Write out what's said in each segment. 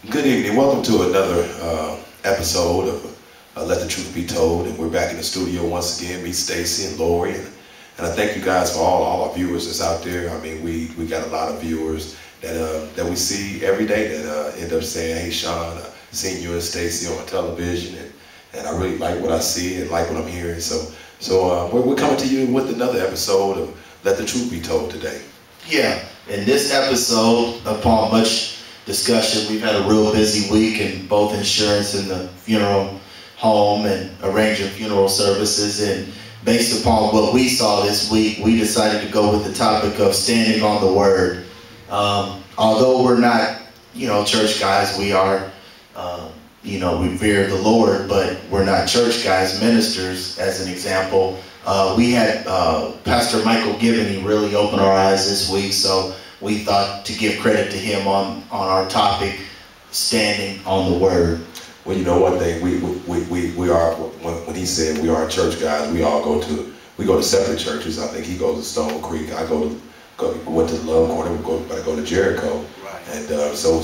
Good evening. Welcome to another episode of Let the Truth Be Told. And we're back in the studio once again. Me, Stacey, and Lori. And I thank you guys for all our viewers that's out there. I mean, we got a lot of viewers that we see every day that end up saying, "Hey, Sean, I've seen you and Stacey on television, and I really like what I see and like what I'm hearing." So we're coming to you with another episode of Let the Truth Be Told today. Yeah, in this episode, upon much discussion, we've had a real busy week in both insurance and the funeral home and arranging funeral services. And based upon what we saw this week, we decided to go with the topic of standing on the word. Although we're not, church guys, we are, we revere the Lord, but we're not church guys, ministers, as an example. We had Pastor Michael Givney really open our eyes this week, so we thought to give credit to him on our topic, standing on the word. Well, you know one thing, we are, when he said we are church guys, we go to separate churches. I think he goes to Stone Creek. I went to Love Corner. I go to Jericho. Right. And so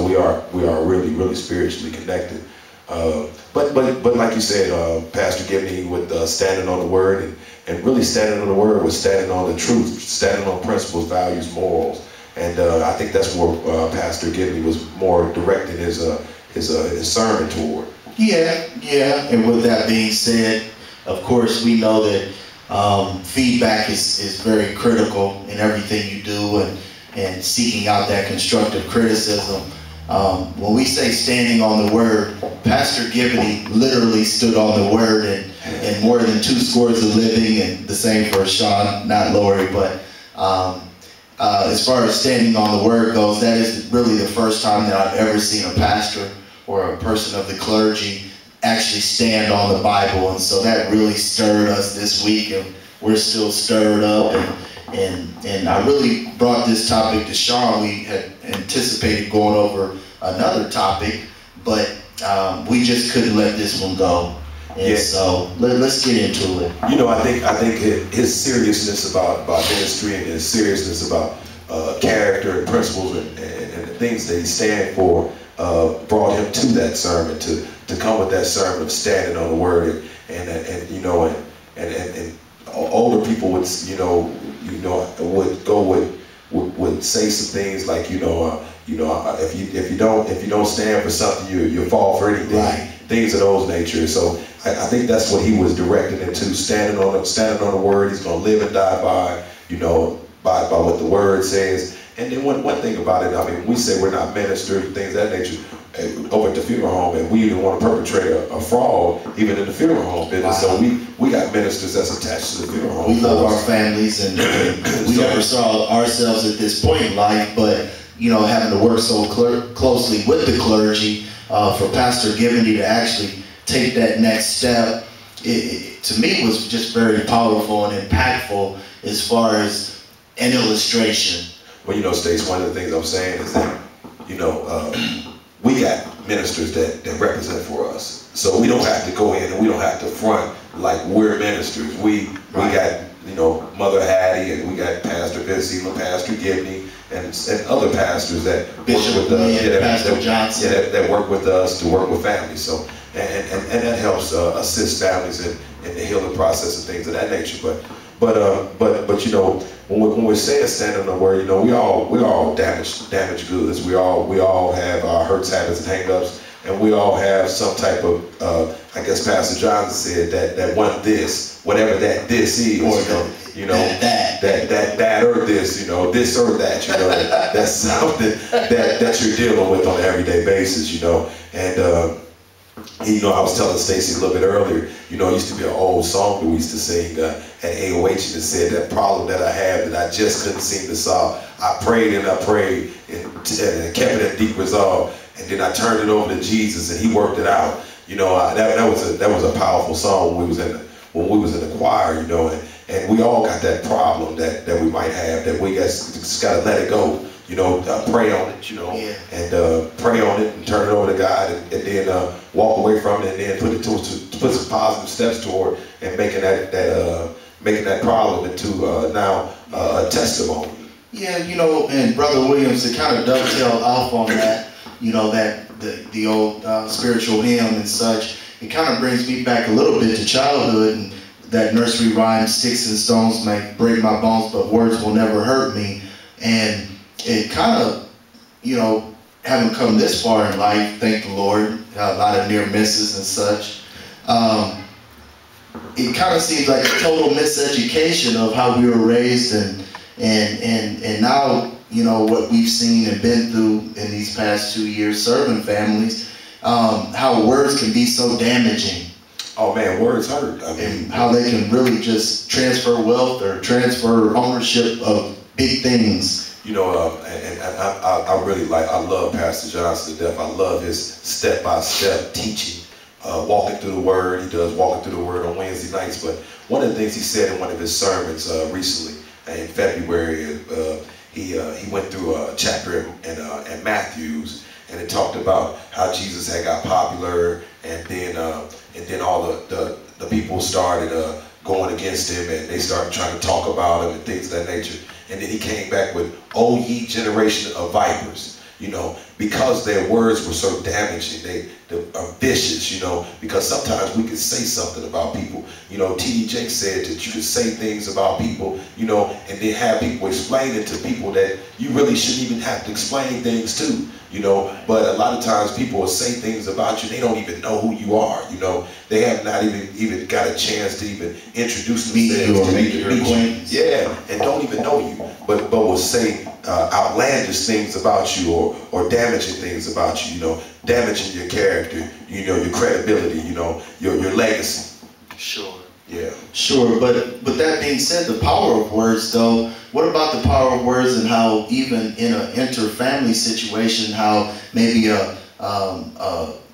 we are really spiritually connected. But like you said, Pastor Gibney, with standing on the word, and really standing on the word was standing on the truth, standing on principles, values, morals. And I think that's where Pastor Gibney was more directing his sermon toward. Yeah. And with that being said, of course, we know that feedback is very critical in everything you do, and seeking out that constructive criticism. When we say standing on the word, Pastor Gibney literally stood on the word and more than 2 scores of living, and the same for Sean, not Lori. But as far as standing on the word goes, that is really the first time that I've ever seen a pastor or a person of the clergy actually stand on the Bible. And so that really stirred us this week, and we're still stirred up. And I really brought this topic to Sean. We had anticipated going over another topic, but we just couldn't let this one go. And so let's get into it. I think his seriousness about ministry and his seriousness about character and principles and the things that he stands for brought him to that sermon, to come with that sermon of standing on the word, and older people would would say some things like if you don't stand for something, you fall for anything. Right. Things of those nature. So I think that's what he was directed into, standing on the word. He's going to live and die by what the word says. And then one thing about it, I mean, we say we're not ministers, things of that nature, over at the funeral home, and we even want to perpetrate a fraud even in the funeral home business. Wow. So we got ministers that's attached to the funeral home. We love our families, and we never saw ourselves at this point in life, but having to work so closely with the clergy, for Pastor Givney to actually take that next step, it to me was just very powerful and impactful as far as an illustration. Well, Stace, one of the things I'm saying is that, we got ministers that represent for us. So we don't have to go in and we don't have to front like we're ministers. We got, Mother Hattie, and we got Pastor Vince, Pastor Gibney, and other pastors that Bishop work with us, Pastor Johnson, that work with us to work with families. So and that helps assist families in the healing process and things of that nature. But when we're saying standing on the word, we all damaged goods. We all have our hurts, habits, and hang-ups, and we all have some type of I guess Pastor Johnson said that want this, whatever that this is, that or this, this or that, that's something that you're dealing with on an everyday basis, and I was telling Stacey a little bit earlier, it used to be an old song that we used to sing at AOH, and it said that problem that I have that I just couldn't seem to solve. I prayed and and kept it at deep resolve, and then I turned it over to Jesus, and He worked it out. That was a powerful song when we was in the choir, and we all got that problem that we might have, that we just got to let it go. Pray on it, and pray on it and turn it over to God, and then walk away from it, and then put some positive steps toward and making that problem into now a testimony. Yeah, and Brother Williams, to kind of dovetail off on that, you know, that the old spiritual hymn and such. It kind of brings me back a little bit to childhood, and that nursery rhyme, sticks and stones may break my bones, but words will never hurt me. And it kind of, you know, having come this far in life, thank the Lord, a lot of near misses and such, it kind of seems like a total miseducation of how we were raised, and now, you know, what we've seen and been through in these past 2 years serving families, how words can be so damaging. Oh man, words hurt. I mean, And how they can really just transfer wealth or transfer ownership of big things. you know, and I really I love Pastor Johnson to death. I love his step-by-step teaching, walking through the Word. He does walking through the Word on Wednesday nights. But one of the things he said in one of his sermons recently, in February, he went through a chapter in Matthew's, and it talked about how Jesus had got popular, and then all the people started going against him, and they started trying to talk about him and things of that nature. And then he came back with, "O ye generation of vipers," you know, because their words were so damaging, they are vicious, you know, because sometimes we could say something about people. You know, T.D. Jakes said that you could say things about people, you know, and then have people explain it to people that you really shouldn't even have to explain things to, you know. But a lot of times people will say things about you, they don't even know who you are, you know. They have not even got a chance to even introduce themselves, to make your acquaintance. Yeah, and don't even know you, but will say outlandish things about you, or damaging things about you, you know, damaging your character, you know, your credibility, you know, your legacy. Sure. Yeah. Sure, but that being said, the power of words, though, what about the power of words, and how even in an inter-family situation, how maybe a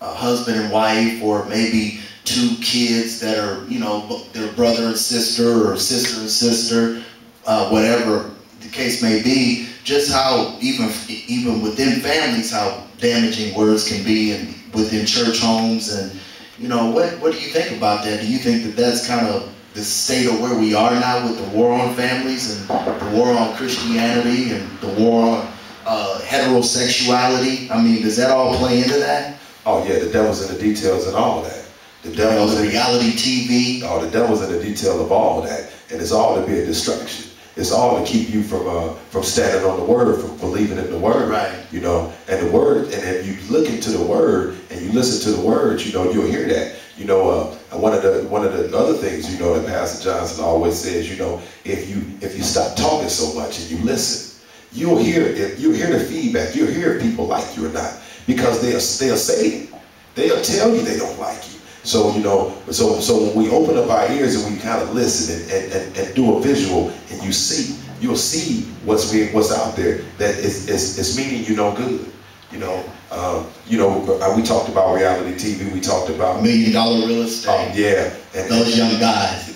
husband and wife, or maybe two kids that are, you know, their brother and sister, or sister and sister, whatever the case may be, just how even within families, how damaging words can be, and within church homes. And you know, what do you think about that? Do you think that that's kind of the state of where we are now, with the war on families, and the war on Christianity, and the war on heterosexuality? I mean, does that all play into that? Oh yeah, the devil's in the details and all of that. The devil's in reality TV. Oh, the devil's in the detail of all of that, and it's all to be a distraction. It's all to keep you from standing on the Word, from believing in the Word. Right. You know, and the Word, and if you look into the Word and you listen to the Word, you know, you'll hear that. You know, one of the other things, you know, that Pastor Johnson always says, you know, if you stop talking so much and you listen, you'll hear the feedback. You'll hear if people like you or not, because they'll say it. They'll tell you they don't like you. So, you know, so when we open up our ears and we kind of listen and do a visual, and you'll see what's out there that it's meaning you no good. You know, we talked about reality TV. We talked about $1 million real estate. Yeah, and those young guys,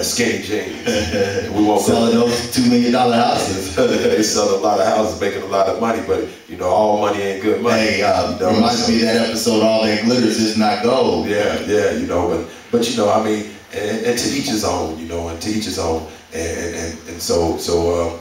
skinny jeans. We won't selling those $2 million houses. They sell a lot of houses, making a lot of money, but you know, all money ain't good money. Hey, reminds me of that episode, "All That Glitters Is Not Gold." Yeah, you know, but you know, I mean, and to each his own, you know, and to each his own, and so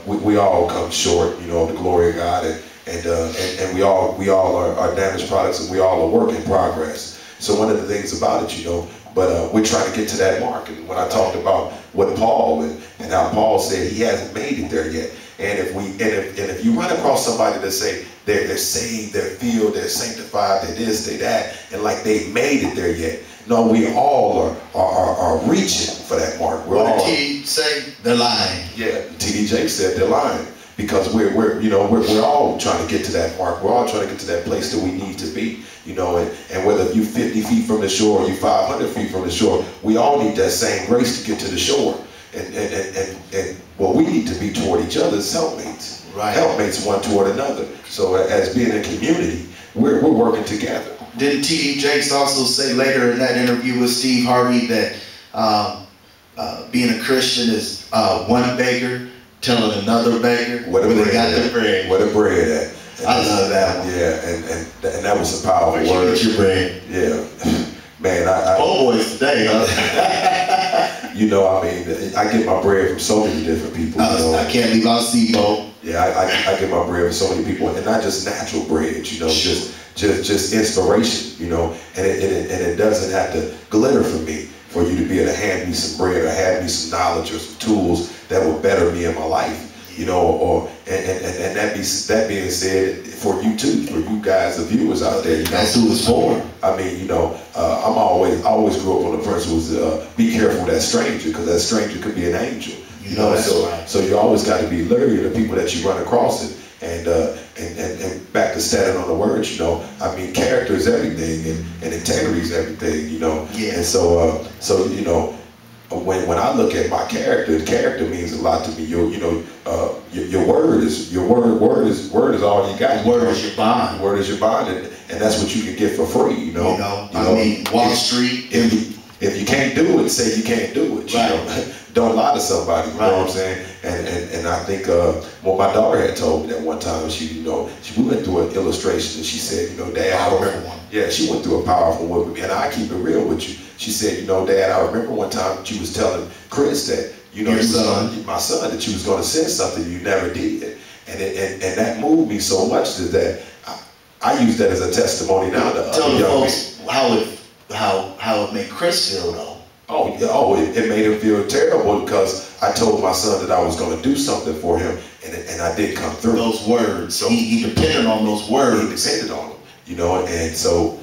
we all come short, you know, of the glory of God, and we all are damaged products, and we all are work in progress. So one of the things about it, you know, but we're trying to get to that mark. And when I talked about what Paul and how Paul said he hasn't made it there yet, and if you run across somebody that say they're saved, they're filled, they're sanctified, they're this, they're that, and like they made it there yet, no, we all are reaching for that mark. We're all. What did he say? They're lying. Yeah, T.D. Jakes said they're lying. Because we're all trying to get to that mark. We're all trying to get to that place that we need to be, you know, and whether you're 50 feet from the shore or you're 500 feet from the shore, we all need that same grace to get to the shore. And what we need to be toward each other is helpmates. Right. Helpmates one toward another. So as being a community, we're working together. Didn't T.D. Jakes also say later in that interview with Steve Harvey that being a Christian is one beggar telling another beggar where they got the bread. Where the bread at. I love that one. Yeah, and that was a powerful word. Where'd you get your bread? Yeah. Man, Oh boys today, huh? You know, I mean, I get my bread from so many different people. You know? I can't leave out Steve-O. Yeah, I get my bread from so many people, and not just natural bread, you know, just inspiration, you know, and it doesn't have to glitter for me for you to be able to hand me some bread or hand me some knowledge or some tools that will better me in my life, you know, or and that being said, for you too, for you guys, the viewers out there, you know, that's who it's for. I mean, you know, I always grew up on the principles, be careful of that stranger, because that stranger could be an angel. You know, so you always got to be leery of the people that you run across it, and back to standing on the words. You know, I mean, character is everything, and integrity is everything. You know, yeah. And so you know, when I look at my character means a lot to me. Your word is all you got. Word is your bond. Word is your bond, and that's what you can get for free. You know, I mean, Wall Street. If you can't do it, say you can't do it. You know? Don't lie to somebody. You know what I'm saying? And I think well, my daughter had told me that one time. We went through an illustration, and she said, Dad, I remember one. Yeah, she went through a powerful one with me, and I keep it real with you. She said, Dad, I remember one time that you was telling Chris that my son, that you was going to send something you never did, and that moved me so much that I use that as a testimony now to tell other young folks how it made Chris feel though. It made him feel terrible because I told my son that I was going to do something for him, and I didn't come through. Those words. So he depended on those words. He depended on them, and so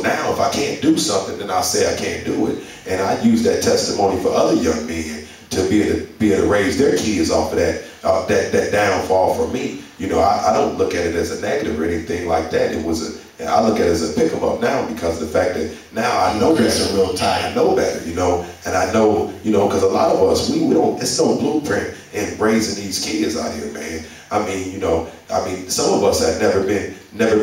now if I can't do something, then I'll say I can't do it, and I use that testimony for other young men to be able to raise their kids off of that downfall for me. I don't look at it as a negative or anything like that. I look at it as a pick 'em up now, because of the fact that now I know Chris is real tight. I know better, and I know, because a lot of us, we don't, it's no blueprint in raising these kids out here, man. I mean, some of us have never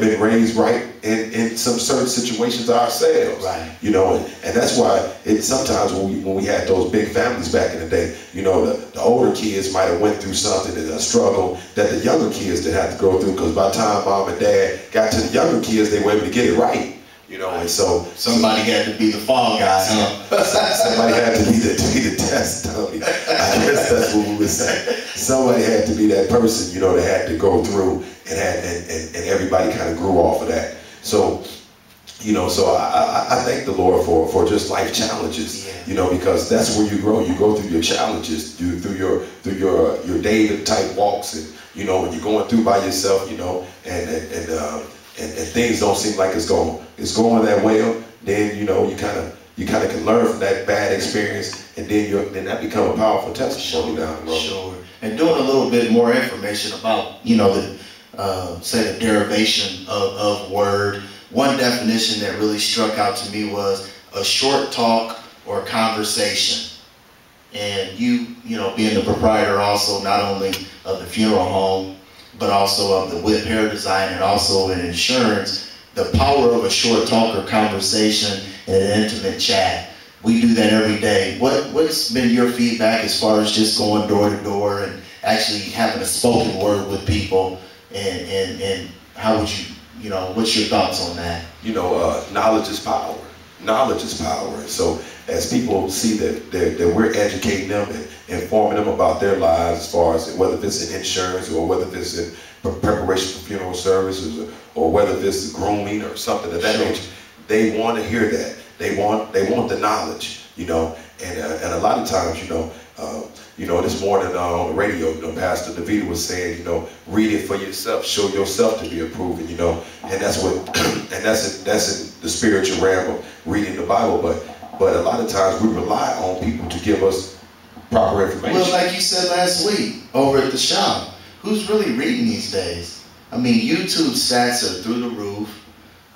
been raised right in some certain situations ourselves, right? And that's why sometimes when we had those big families back in the day, the older kids might have went through something and a struggle that the younger kids didn't have to go through, because by the time mom and dad got to the younger kids, they were able to get it right. And so somebody had to be the fall guy, huh? Somebody had to be the test dummy. I guess that's what we would say. Somebody had to be that person, that had to go through and everybody kind of grew off of that. So, so I thank the Lord for just life challenges, because that's where you grow. You go through your challenges, through your David type walks, and when you're going through by yourself, and things don't seem like it's going that well, then you kind of can learn from that bad experience, and then that become a powerful testimony down the road. Sure. And doing a little bit more information about the derivation of word. One definition that really struck out to me was a short talk or conversation. And you being the proprietor also not only of the funeral home, but also of the whip hair design and also in insurance, the power of a short talk or conversation and an intimate chat. We do that every day. What's been your feedback as far as just going door to door and actually having a spoken word with people, and how would you, what's your thoughts on that? Knowledge is power. Knowledge is power. So as people see that we're educating them and informing them about their lives, as far as whether it's in insurance or whether it's in preparation for funeral services or whether it's grooming or something of that nature, they want to hear that. They want the knowledge, and a lot of times, this morning on the radio, Pastor DeVita was saying, read it for yourself, show yourself to be approved, and that's in the spiritual realm of reading the Bible. But a lot of times we rely on people to give us proper information. Well, like you said last week over at the shop, who's really reading these days? I mean, YouTube stats are through the roof.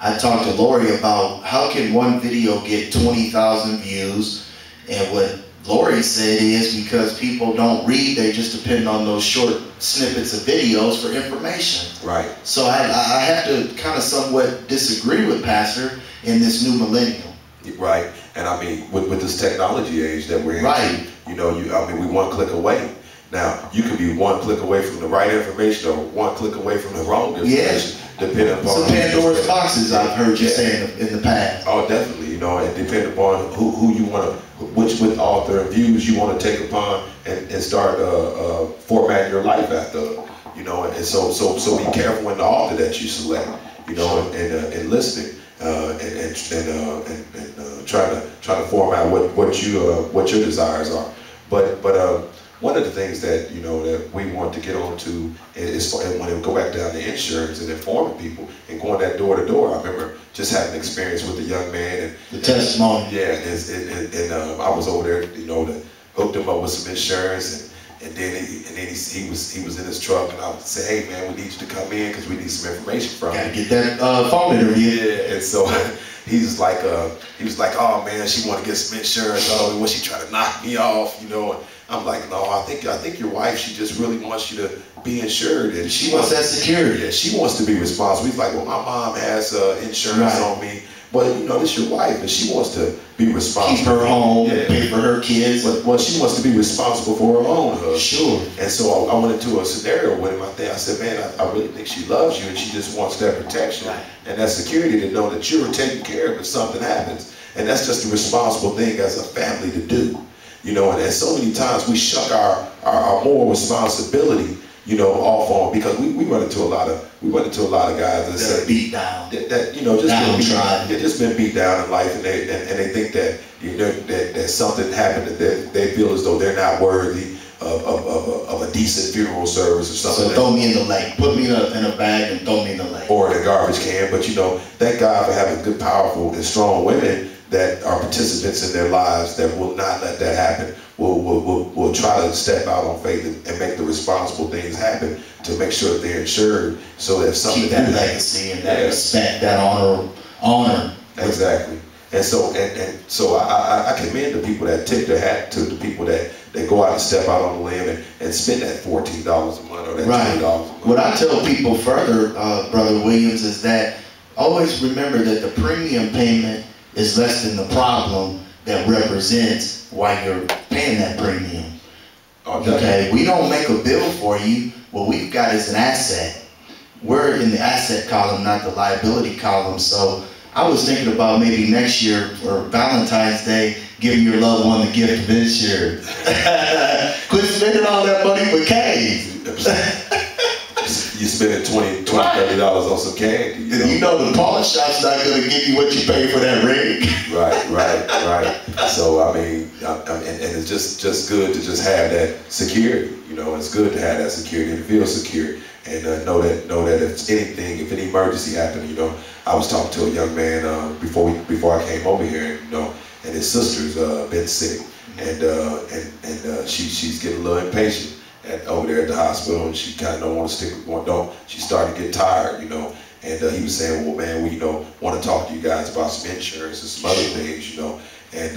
I talked to Lori about how can one video get 20,000 views, and what Lori said is because people don't read, they just depend on those short snippets of videos for information. Right. So I have to kind of somewhat disagree with Pastor in this new millennium. Right. And I mean, with this technology age that we're in, right. We one click away. Now, you could be one click away from the right information or one click away from the wrong information. Yeah. depending upon some Pandora's boxes I've heard you say in the past. Oh, definitely, you know, and depending upon who you want to, which author and views you want to take upon and start formatting your life after, you know, and so be careful in the author that you select, you know, and listening, and try to format what your desires are, but one of the things that, you know, that we want to get onto is when we go back down to insurance and informing people and going that door to door. I remember just having an experience with a young man and the testimony. Yeah, and I was over there, you know, to hooked him up with some insurance, and then he was in his truck, and I would say, hey man, we need you to come in because we need some information from you. Gotta get that phone interview. Yeah, and so he was like, oh man, she want to get some insurance. Oh, when she try to knock me off, you know. I'm like, no, I think your wife, she just really wants you to be insured, and she wants that security. Yeah, she wants to be responsible. He's like, well, my mom has insurance on me, but you know, this your wife, and she wants to be responsible. Keep her home, pay for her kids. But well, she wants to be responsible for her own husband. Sure. And so I went into a scenario with him. I said, man, I really think she loves you, and she just wants that protection and that security to know that you're taken care of if something happens, and that's just a responsible thing as a family to do. You know, and so many times we shuck our moral responsibility, you know, off on, because we run into a lot of guys that say beat down, that you know, just been beat down in life, and they think that, you know, that something happened that they feel as though they're not worthy of a decent funeral service or something. So throw me in the lake, put me in a bag and throw me in the lake, or in a garbage can. But you know, thank God for having good, powerful, and strong women that are participants in their lives that will not let that happen. Will try to step out on faith and make the responsible things happen to make sure that they're insured, so that if something keep that legacy and that respect, that honor. Exactly. And so I commend the people that tip their hat to the people that go out and step out on the limb and spend that $14 a month or that $20 a month. What I tell people further, Brother Williams, is that always remember that the premium payment is less than the problem that represents why you're paying that premium. Okay, we don't make a bill for you. What we've got is an asset. We're in the asset column, not the liability column. So I was thinking about maybe next year for Valentine's Day, giving your loved one the gift of insurance. Quit spending all that money for K's. You're spending $20, $30 on some candy. You know the pawn shop's not going to give you what you pay for that ring. Right. So I mean, and it's just good to just have that security. You know, it's good to have that security and feel secure, and know that if any emergency happened, you know. I was talking to a young man before I came over here, you know, and his sister's been sick, and she's getting a little impatient over there at the hospital, and she kind of don't want to stick with one. She's starting to get tired, you know. And he was saying, well, man, we, you know, want to talk to you guys about some insurance and some other things, you know. And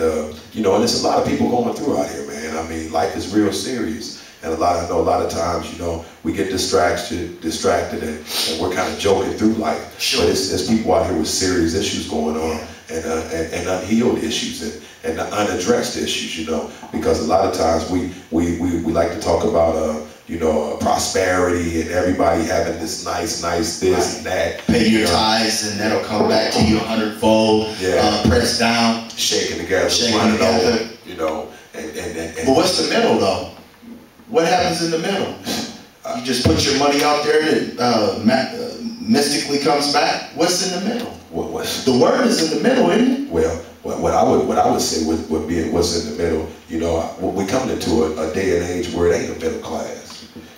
you know, and there's a lot of people going through out here, man. I mean, life is real serious, and I know a lot of times, you know, we get distracted, and we're kind of joking through life. Sure. But there's people out here with serious issues going on, and unhealed issues and unaddressed issues, you know, because a lot of times we like to talk about you know, prosperity and everybody having this nice this and that. Pay your tithes and that'll come back to you 100-fold. Pressed down, shaking together, you know, and but what's the middle though? What happens in the middle? You just put your money out there and it mystically comes back. What's in the middle? The word is in the middle, isn't it? Well, what I would say would be what's in the middle. You know, we're coming into a day and age where it ain't a middle class.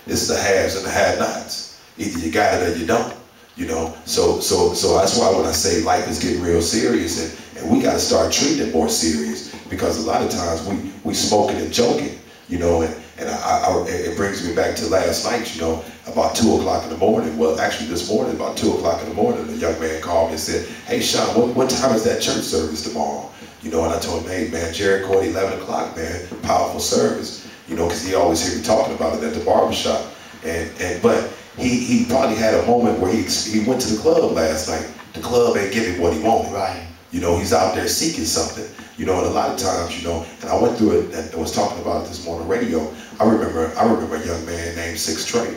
It's the haves and the have-nots. Either you got it or you don't. You know, so that's why when I say life is getting real serious, and we got to start treating it more serious, because a lot of times we smoking and joking. You know, and it brings me back to last night, you know, about 2 o'clock in the morning. Well, actually this morning, about 2 o'clock in the morning, a young man called me and said, hey, Sean, what time is that church service tomorrow? You know, and I told him, hey, man, Jericho at 11 o'clock, man, powerful service. You know, because he always hear me talking about it at the barbershop. But he probably had a moment where he went to the club last night. The club ain't giving what he wanted. Right. You know, he's out there seeking something. You know, and a lot of times, you know, and I went through it and I was talking about it this morning on the radio. I remember a young man named 6 Trey,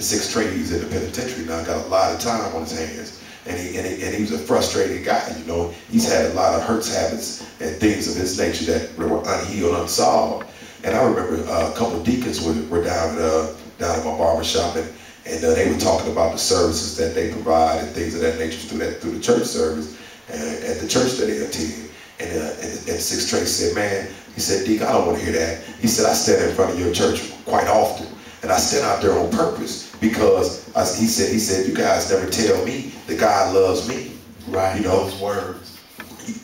6th grade, he's in the penitentiary now, got a lot of time on his hands. And he was a frustrated guy, you know. He's had a lot of hurts, habits, and things of his nature that were unhealed, unsolved. And I remember a couple of deacons were down at my barbershop, and they were talking about the services that they provide and things of that nature through the church service at the church that they attend. And 6th grade said, man, he said, Deacon, I don't want to hear that. He said, I stand in front of your church quite often, and I stand out there on purpose because he said, you guys never tell me that God loves me. Right. You know, those words.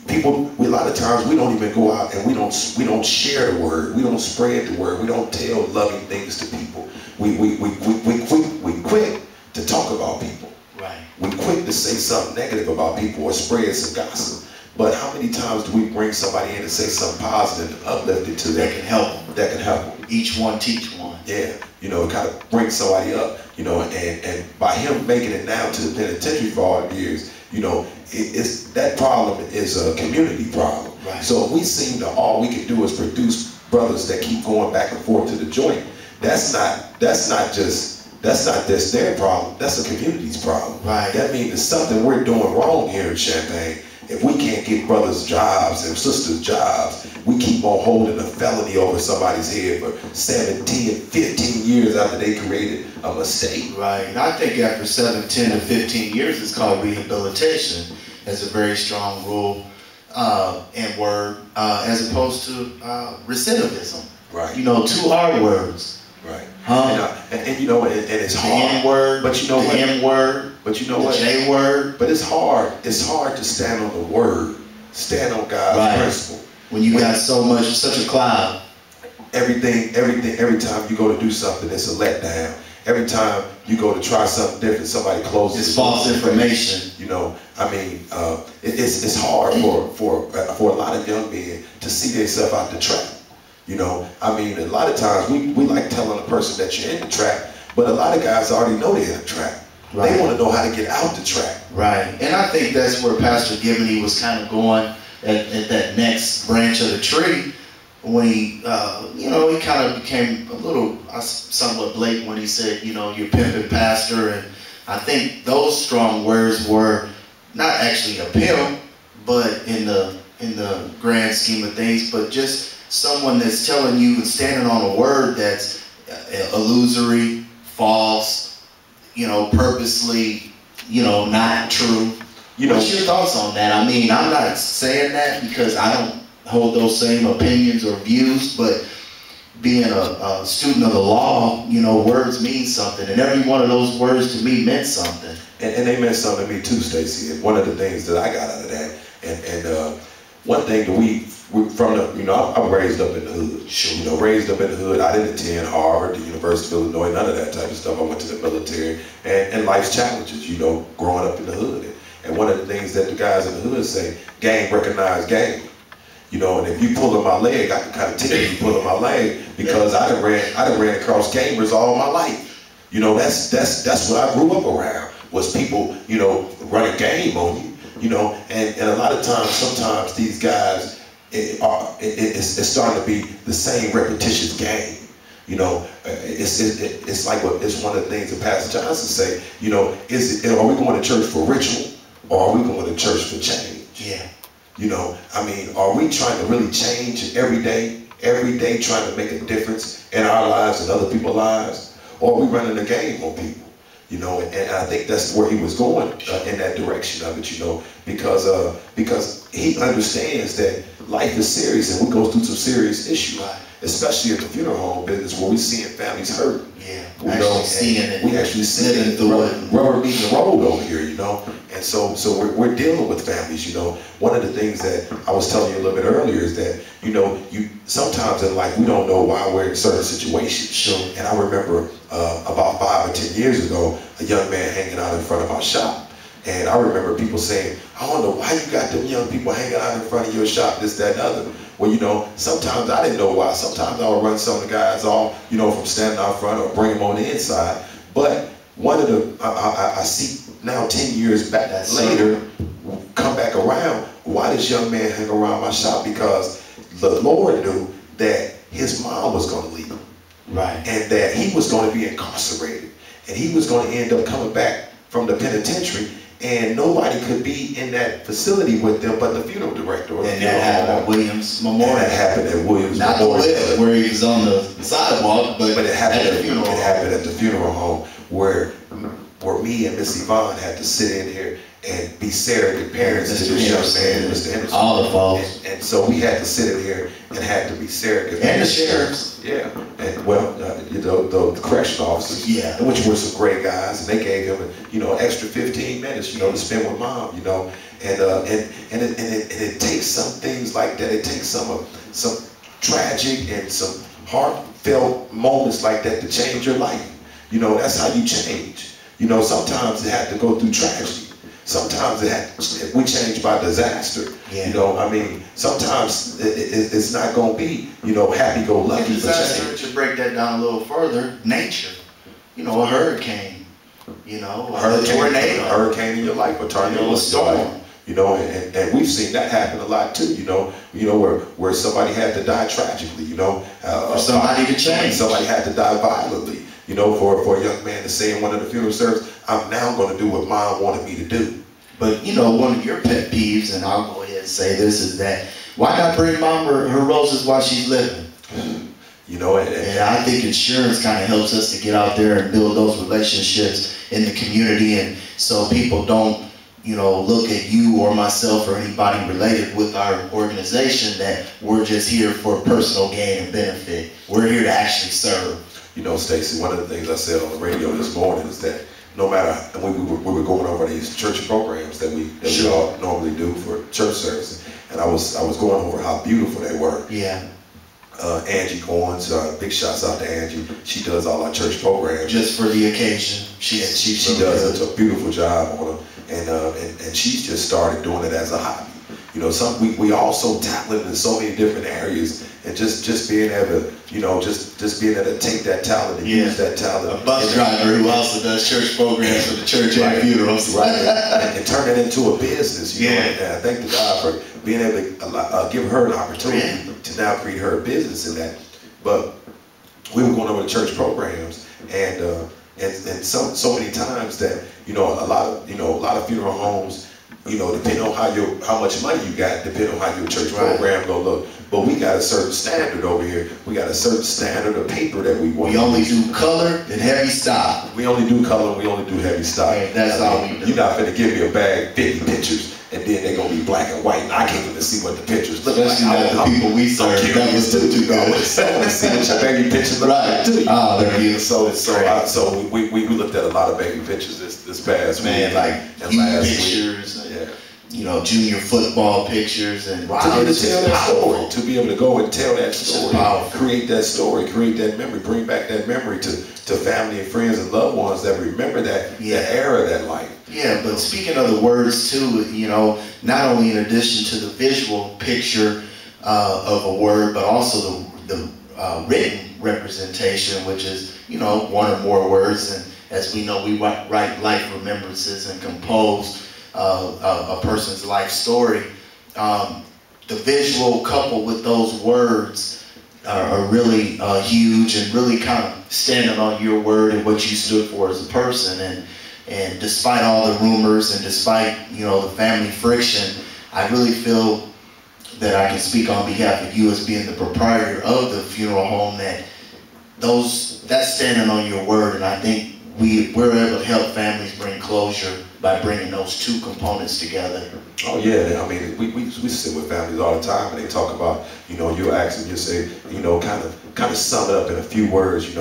People, a lot of times we don't even go out and we don't share the word. We don't spread the word. We don't tell loving things to people. We quit to talk about people. Right. We quit to say something negative about people or spread some gossip. But how many times do we bring somebody in and say something positive and uplifting to them? That can help them. That can help them. Each one teach one. Yeah. You know, it kind of brings somebody up, you know, and by him making it now to the penitentiary for all the years, you know, that problem is a community problem. Right. So if we seem to, all we can do is produce brothers that keep going back and forth to the joint, that's not just their problem, that's the community's problem. Right. That means there's something we're doing wrong here in Champaign. If we can't get brothers jobs and sisters jobs, we keep on holding a felony over somebody's head for 7, 10, 15 years after they created a mistake. Right, and I think after 7, 10, or 15 years, it's called rehabilitation as a very strong rule and word, as opposed to recidivism. Right. You know, 2 hard words. Right. And you know, and it's hard. The N-word, but you know the M-word, but you know the what? J-word. But it's hard. It's hard to stand on the word, stand on God's principle. When you got such a cloud. Every time you go to do something, it's a letdown. Every time you go to try something different, somebody closes. It's false information. You know, I mean, it's hard for a lot of young men to see themselves out the trap. You know, I mean, a lot of times we like telling a person that you're in the trap, but a lot of guys already know they're in the trap. Right. They want to know how to get out the trap. Right, and I think that's where Pastor Gibney was kind of going at that next branch of the tree when he, you know, he kind of became a little somewhat blatant when he said, you know, you're pimping pastor, and I think those strong words were not actually a pimp, but in the grand scheme of things, but just someone that's telling you and standing on a word that's illusory, false, you know, purposely, you know, not true. You know, what's your thoughts on that? I mean, I'm not saying that because I don't hold those same opinions or views, but being a student of the law, you know, words mean something, and every one of those words to me meant something. And they meant something to me too, Stacey. And one of the things that I got out of that, and one thing that we from the, you know, I'm raised up in the hood. Sure. You know, raised up in the hood. I didn't attend Harvard, the University of Illinois, none of that type of stuff. I went to the military and life's challenges, you know, growing up in the hood. And one of the things that the guys in the hood say, game recognize game. You know, and if you pulling my leg, I can kind of tell you pulling my leg because I done ran across gamers all my life. You know, that's what I grew up around, was people, you know, running game on you. You know, and a lot of times, sometimes these guys, it's starting to be the same repetitious game. You know, it's like it's one of the things that Pastor Johnson say. You know, are we going to church for ritual, or are we going to church for change? Yeah. You know, I mean, are we trying to really change every day trying to make a difference in our lives and other people's lives, or are we running a game on people? You know, and I think that's where he was going in that direction of it, you know, because he understands that life is serious and we go through some serious issues, right, especially in the funeral home business where we're seeing families hurt. Yeah, we actually seeing it. Rubber meeting the road over here, you know, and so we're dealing with families, you know. One of the things that I was telling you a little bit earlier is that, you know, sometimes in life we don't know why we're in certain situations. Sure. And I remember about 5 or 10 years ago, a young man hanging out in front of our shop. And I remember people saying, I don't know why you got them young people hanging out in front of your shop, this, that, and other. Well, you know, sometimes I didn't know why. Sometimes I would run some of the guys off, you know, from standing out front or bring them on the inside. But one of the, I see now 10 years back later, come back around, why this young man hang around my shop? Because the Lord knew that his mom was going to leave him. Right. And that he was going to be incarcerated. and he was going to end up coming back from the penitentiary, and nobody could be in that facility with them but the funeral director. And that happened at Williams Memorial. That happened at Williams Not Memorial. the well, where he was on the sidewalk, but it happened at the funeral home. It happened at the funeral home where me and Miss Yvonne had to sit in here and be surrogate parents to this young man, Mr. Henderson. All the folks. And so we had to sit in here and had to be surrogate And parents. the sheriffs. Yeah, and well, the correction officers, yeah, which were some great guys, and they gave him, extra 15 minutes, to spend with mom, and it takes some things like that. It takes some tragic and some heartfelt moments like that to change your life. That's how you change. Sometimes it had to go through tragedy. Sometimes we change by disaster. Yeah. Sometimes it's not going to be, happy-go-lucky. Disaster, to break that down a little further, nature. A hurricane, a tornado. A hurricane in your life, a tornado, a storm. And we've seen that happen a lot too, where somebody had to die tragically, for somebody to change. Somebody had to die violently, for a young man to say in one of the funeral services, I'm now going to do what mom wanted me to do. But one of your pet peeves, and I'll go ahead and say this, is that why not bring mom her roses while she's living? And I think insurance kind of helps us to get out there and build those relationships in the community, and so people don't look at you or myself or anybody related with our organization that we're just here for personal gain and benefit. We're here to actually serve. Stacey, one of the things I said on the radio this morning is that no matter, we were going over these church programs that we all normally do for church service, and I was going over how beautiful they were. Yeah. Angie Coins, big shouts out to Angie. She does all our church programs just for the occasion. She does a beautiful job on them, and she's just started doing it as a hobby. We also tackle it in so many different areas, and just being able to, just being able to take that talent and use that talent. A bus driver who also does church programs for the church and funerals, right? and turn it into a business. And I thank the God for being able to give her an opportunity to now create her a business in that. But we were going over the church programs, and so many times that a lot of funeral homes, depending on how much money you got, depending on how your church program go look. But we got a certain standard over here. We got a certain standard of paper that we want. We only do color and heavy stock. We only do color and we only do heavy stock. Yeah, that's all we do. You're not finna give me a bag 50 pictures and then they're gonna be black and white and I can't even see what the pictures look like. The people we serve, that was too good. I want to see what your baby pictures look like too. Oh, they're beautiful. So we looked at a lot of baby pictures this past week. Like and last pictures. Week. Yeah. Junior football pictures, and to be able to tell that story, to be able to go and tell that story, create that story, create that memory, bring back that memory to family and friends and loved ones that remember that era, that life. Yeah, but speaking of the words too, not only in addition to the visual picture of a word, but also the written representation, which is one or more words, and as we know, we write life remembrances and compose a person's life story. The visual coupled with those words are really huge, and really kind of standing on your word and what you stood for as a person. And despite all the rumors and despite the family friction, I really feel that I can speak on behalf of you as being the proprietor of the funeral home, that's standing on your word. And I think we're able to help families bring closure by bringing those two components together. Oh yeah, we sit with families all the time, and they talk about, you ask them, you say, kind of sum it up in a few words,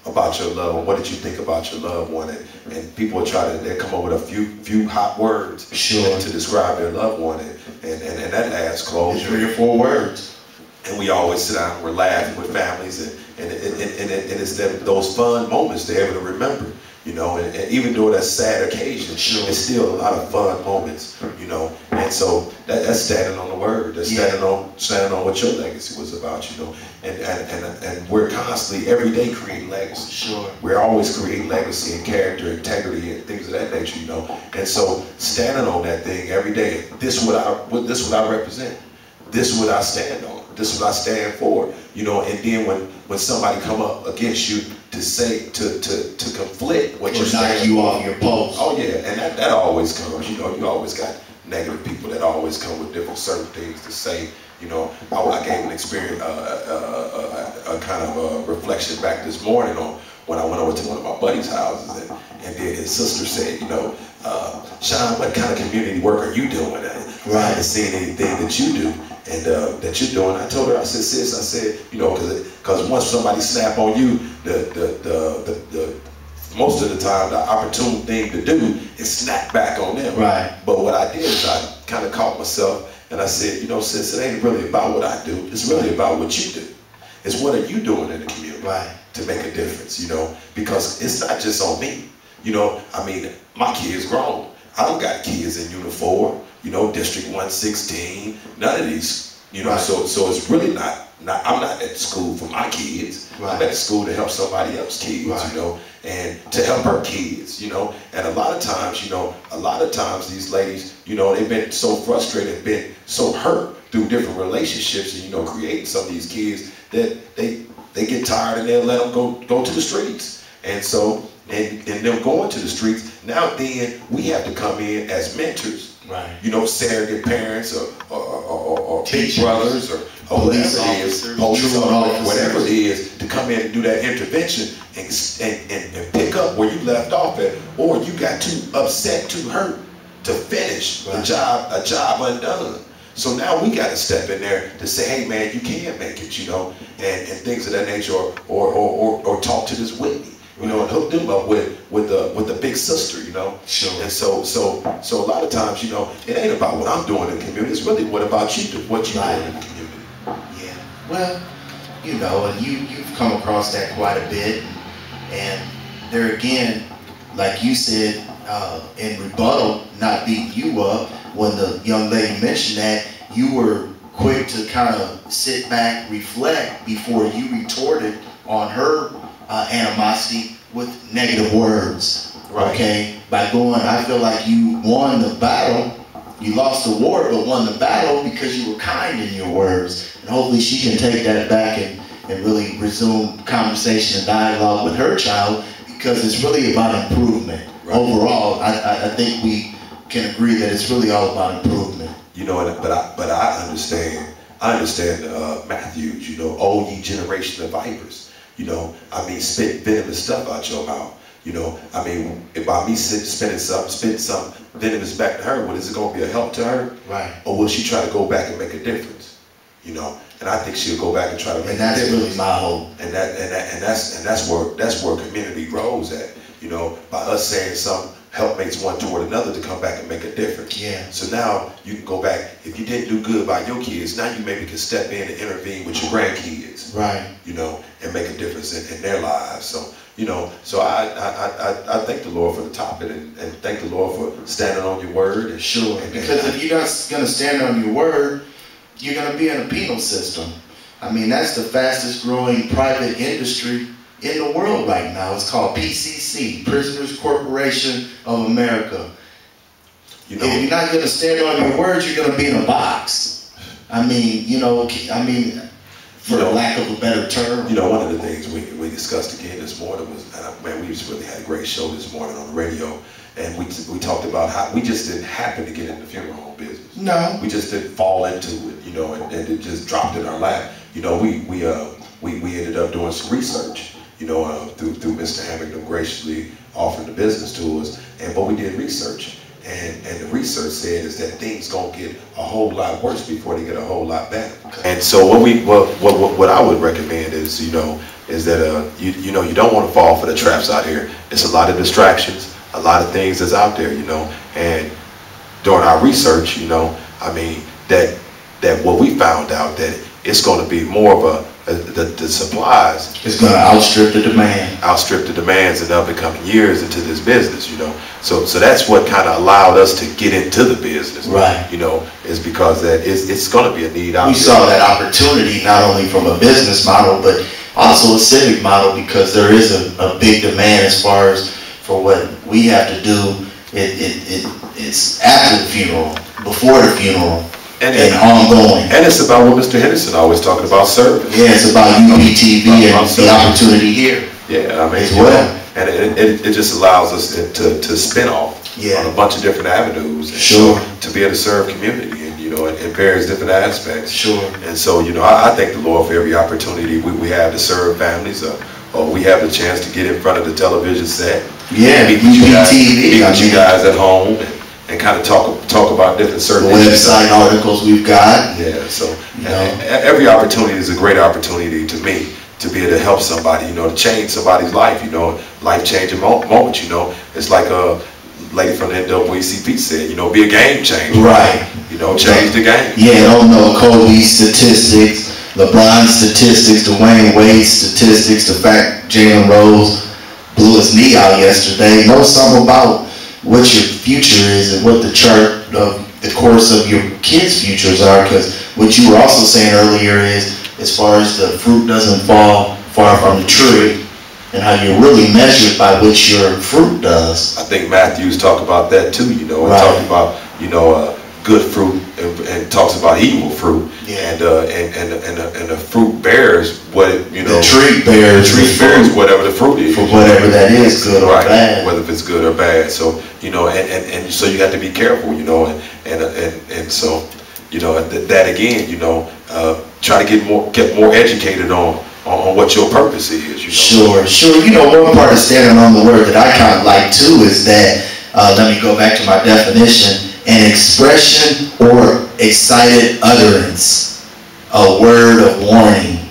about your loved one. What did you think about your loved one? And people they come up with a few hot words to describe their loved one, and that adds closure. 3 or 4 words. And we always sit down and we're laughing with families, and it's those fun moments they're able to remember. And even though that's sad occasion, it's still a lot of fun moments, And so that's standing on the word. That's standing on what your legacy was about, And we're constantly, every day, creating legacy. Sure. We're always creating legacy and character, integrity, and things of that nature, And so standing on that thing every day. This is what I represent. This is what I stand on. This is what I stand for. And then when somebody come up against you, to say, to conflict what you're knock saying. You off your post. Oh yeah, and that always comes. You know, you always got negative people that always come with different certain things to say. You know, I gave an experience, a kind of a reflection back this morning on when I went over to one of my buddies' houses, and then his sister said, you know, Sean, what kind of community work are you doing? I haven't seen anything that you do and that you're doing. I told her, I said, sis, I said, you know, because once somebody snap on you, the most of the time, the opportune thing to do is snap back on them. Right. But what I did is I kind of caught myself and I said, you know, sis, it ain't really about what I do. It's really about what you do. It's what are you doing in the community to make a difference, you know? Because it's not just on me. You know, I mean, my kids grown. I don't got kids in uniform, you know, District 116, none of these, you know, so it's really not, I'm not at school for my kids. I'm at school to help somebody else's kids, you know, and to help her kids, you know. And a lot of times, you know, these ladies, you know, they've been so frustrated, been so hurt through different relationships and, you know, creating some of these kids that they get tired and they'll let them go to the streets. And so, and them going to the streets, now then we have to come in as mentors, you know, surrogate parents or big brothers or whatever it is, police officers, whatever it is, to come in and do that intervention and pick up where you left off at, or you got too upset, too hurt to finish a job undone. So now we got to step in there to say, hey man, you can make it, you know, and things of that nature, or talk to this Whitney, you know, and hook them up with the big sister, you know. Sure. And so a lot of times, you know, it ain't about what I'm doing in the community. It's really what about you do, what you doing in the community. Yeah. Well, you know, and you've come across that quite a bit, and there again, like you said, in rebuttal, not beating you up, when the young lady mentioned that, you were quick to kind of sit back, reflect before you retorted on her animosity with negative words. Okay? By going, I feel like you won the battle. You lost the war, but won the battle because you were kind in your words. And hopefully she can take that back and really resume conversation and dialogue with her child, because it's really about improvement. Overall, I think we can agree that it's really all about improvement. You know, but I understand Matthews, you know, oh ye generation of vipers. You know, I mean, spit venomous stuff out your mouth. You know, I mean, if by me spitting some venomous back to her, is it going to be a help to her? Right. Or will she try to go back and make a difference? You know, and I think she'll go back and try to make a difference. And that's really my hope. And that's where community grows at. You know, by us saying some helpmates one toward another to come back and make a difference. Yeah. So now you can go back. If you didn't do good by your kids, now you maybe can step in and intervene with your grandkids. Right. You know, and make a difference in their lives. So, you know, so I thank the Lord for the topic and thank the Lord for standing on your word. And sure. Because if you're not going to stand on your word, you're going to be in a penal system. I mean, that's the fastest growing private industry in the world right now. It's called PCC, Prisoners Corporation of America. You know, if you're not going to stand on your words, you're going to be in a box. I mean, you know, for lack of a better term. You know, one of the things we discussed again this morning was, man, we just really had a great show this morning on the radio, and we talked about how we just didn't happen to get in the funeral home business. No. We just didn't fall into it, you know, and it just dropped in our lap. You know, we ended up doing some research, you know, through Mr. Hamilton graciously offering the business to us, but we did research, and the research said is that things gonna get a whole lot worse before they get a whole lot better. And so what I would recommend is, you know, is that you know, you don't want to fall for the traps out here. It's a lot of distractions, a lot of things that's out there, you know, and during our research, you know, I mean, that what we found out that it's going to be more of the supplies. It's going to outstrip the demand. Outstrip the demands, and they'll become years into this business, you know. So that's what kind of allowed us to get into the business. Right. You know, is because that it's going to be a need out there. We saw that opportunity not only from a business model, but also a civic model, because there is a big demand as far as for what we have to do. It's after the funeral, before the funeral. And ongoing. And it's about what Mr. Henderson always talking about, service. Yeah, it's about UPTV and the opportunity here. Yeah, I mean, as well. And it just allows us to spin off on a bunch of different avenues. And sure. To be able to serve community and, in various different aspects. Sure. And so, I thank the Lord for every opportunity we have to serve families, or we have the chance to get in front of the television set. Yeah, meet you guys at home and kind of talk about different certain website articles we've got. Yeah, so every opportunity is a great opportunity to me to be able to help somebody, to change somebody's life, life-changing moments, It's like a lady from the NAACP said, be a game changer. Right. Change the game. Yeah, don't know Kobe's statistics, LeBron's statistics, Dwayne Wade's statistics, the fact Jalen Rose blew his knee out yesterday. Know something about what your future is and what the chart of the course of your kids' futures are, because what you were also saying earlier is, as far as the fruit doesn't fall far from the tree, and how you're really measured by what your fruit does. I think Matthews talked about that too, and talking about, good fruit and talks about evil fruit. Yeah. And the fruit bears what it, the tree bears whatever the fruit is. For whatever that is, good or bad. Whether if it's good or bad. So, and so you have to be careful, and so, that again, try to get more educated on what your purpose is. Sure. One part of standing on the word that I kind of like too is that, let me go back to my definition, an expression or excited utterance, a word of warning.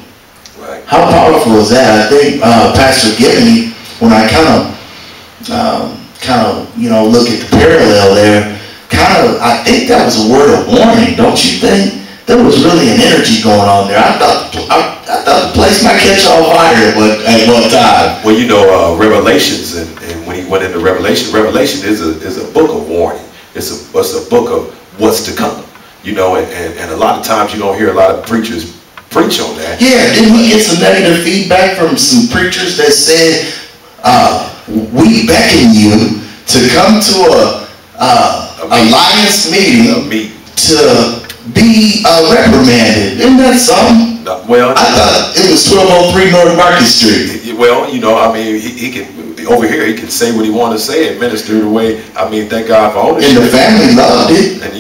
Right. How powerful is that? I think Pastor Gibney, when I kind of look at the parallel there, I think that was a word of warning, don't you think? There was really an energy going on there. I thought the place might catch on fire at one time. Well, Revelations, and when he went into Revelation is a book of warning. It's a book of what's to come. And a lot of times you don't hear a lot of preachers preach on that. Yeah, didn't we get some negative feedback from some preachers that said, we beckon you to come to a alliance meeting to be reprimanded? Isn't that something? Well, I thought it was 1203 North Market Street. Well, he can, over here, he can say what he want to say and minister the way, thank God for ownership. And the family loved it. And,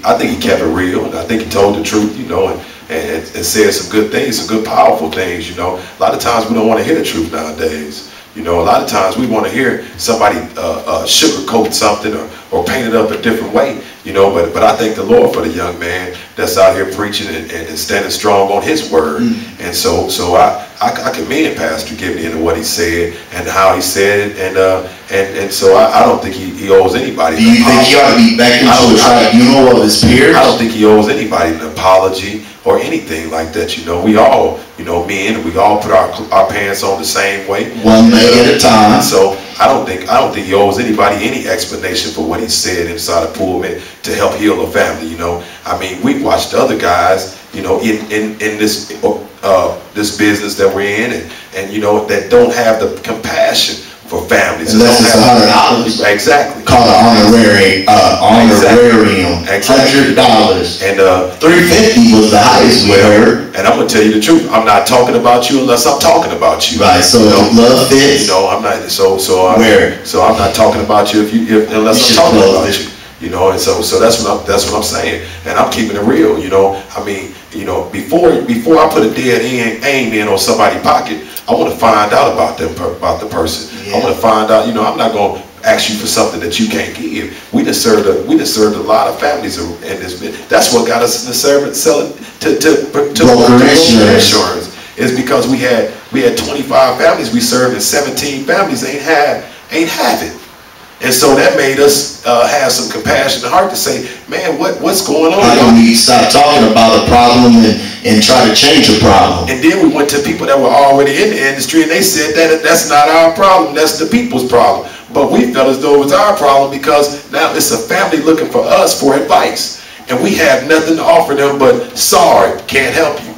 I think he kept it real, and I think he told the truth, and said some good things, some good powerful things, A lot of times we don't want to hear the truth nowadays. A lot of times we want to hear somebody sugarcoat something or paint it up a different way, but I thank the Lord for the young man that's out here preaching and standing strong on his word. And so I commend Pastor Gibney and what he said and how he said it, and so I don't think he owes anybody. Do you think he ought to be back into the tribunal of his peers? I don't think he owes anybody an apology or anything like that. We all, men, we all put our pants on the same way, one leg at a time. So I don't think he owes anybody any explanation for what he said inside a pulpit to help heal a family. We've watched other guys, in this this business that we're in, and that don't have the compassion for families. Unless it's $100. Exactly. Called an honorarium. $100. And $350 was the highest we heard. And I'm gonna tell you the truth. I'm not talking about you unless I'm talking about you. Right. So love fits. I'm not. So I'm not talking about you unless I'm talking about you. And so that's what I'm saying. And I'm keeping it real. Before I put a dead aim in on somebody's pocket, I want to find out about the person. Yeah. I want to find out. I'm not going to ask you for something that you can't give. We just served a lot of families in this. That's what got us in the service selling to broker insurance. Is because we had 25 families we served, and 17 families ain't have it. And so that made us have some compassion and heart to say, man, what's going on? How do we stop talking about a problem and try to change a problem? And then we went to people that were already in the industry, and they said that's not our problem, that's the people's problem. But we felt as though it was our problem because now it's a family looking for us for advice. And we have nothing to offer them but sorry, can't help you.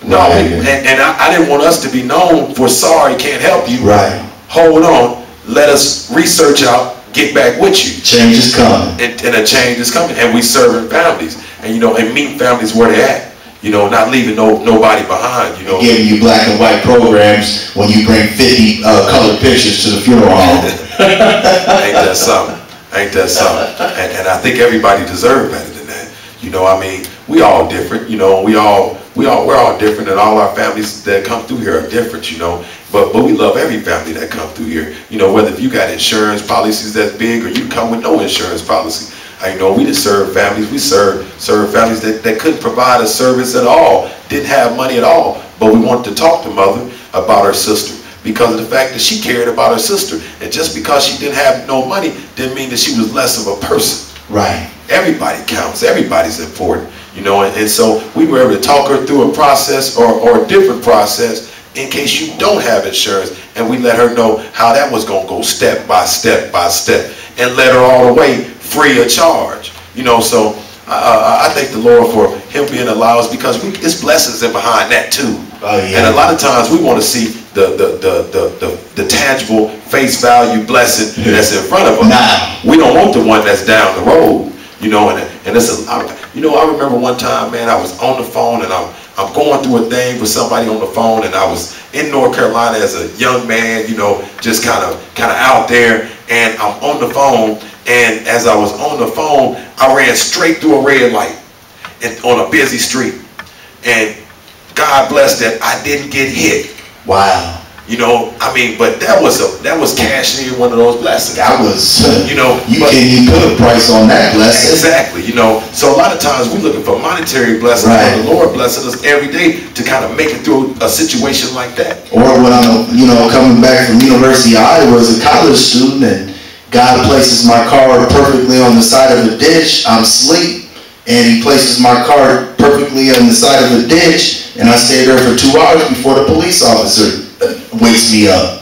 No, right. and I didn't want us to be known for sorry, can't help you. Right. Hold on, let us research out, get back with you. Change is coming. And a change is coming. And we serving families. And and meet families where they're at. You know, not leaving nobody behind. You know, giving you black and white programs when you bring 50 colored pictures to the funeral home. Ain't that something? Ain't that something? And I think everybody deserves better than that. You know, I mean, we all different. You know, we're all different, and all our families that come through here are different. You know, but we love every family that come through here. You know, whether if you got insurance policies that's big or you come with no insurance policy. You know, we just serve families. We serve families that couldn't provide a service at all, didn't have money at all, but we wanted to talk to mother about her sister because of the fact that she cared about her sister. And just because she didn't have no money didn't mean that she was less of a person. Right. Everybody counts. Everybody's important. You know, and so we were able to talk her through a process or a different process in case you don't have insurance, and we let her know how that was going to go step by step by step, and let her all the way free of charge. You know, so I thank the Lord for him being allowed, because it's blessings in behind that too. Oh, yeah. And a lot of times we want to see the tangible face value blessing that's in front of us. Nah. We don't want the one that's down the road. You know, and it's you know, I remember one time, man, I was on the phone and I'm going through a thing with somebody on the phone, and I was in North Carolina as a young man, you know, just kind of out there, and I'm on the phone, and as I was on the phone, I ran straight through a red light on a busy street, and God bless that I didn't get hit. Wow. You know, I mean, but that was cashing in one of those blessings. That was, you know, you can't even put a price on that blessing. Exactly, you know. So a lot of times we're looking for monetary blessings, right. But the Lord blessing us every day to kind of make it through a situation like that. Or when I'm, you know, coming back from University of Iowa as a college student, and God places my car perfectly on the side of a ditch, I'm asleep, and he places my car perfectly on the side of a ditch, and I stay there for 2 hours before the police officer wakes me up.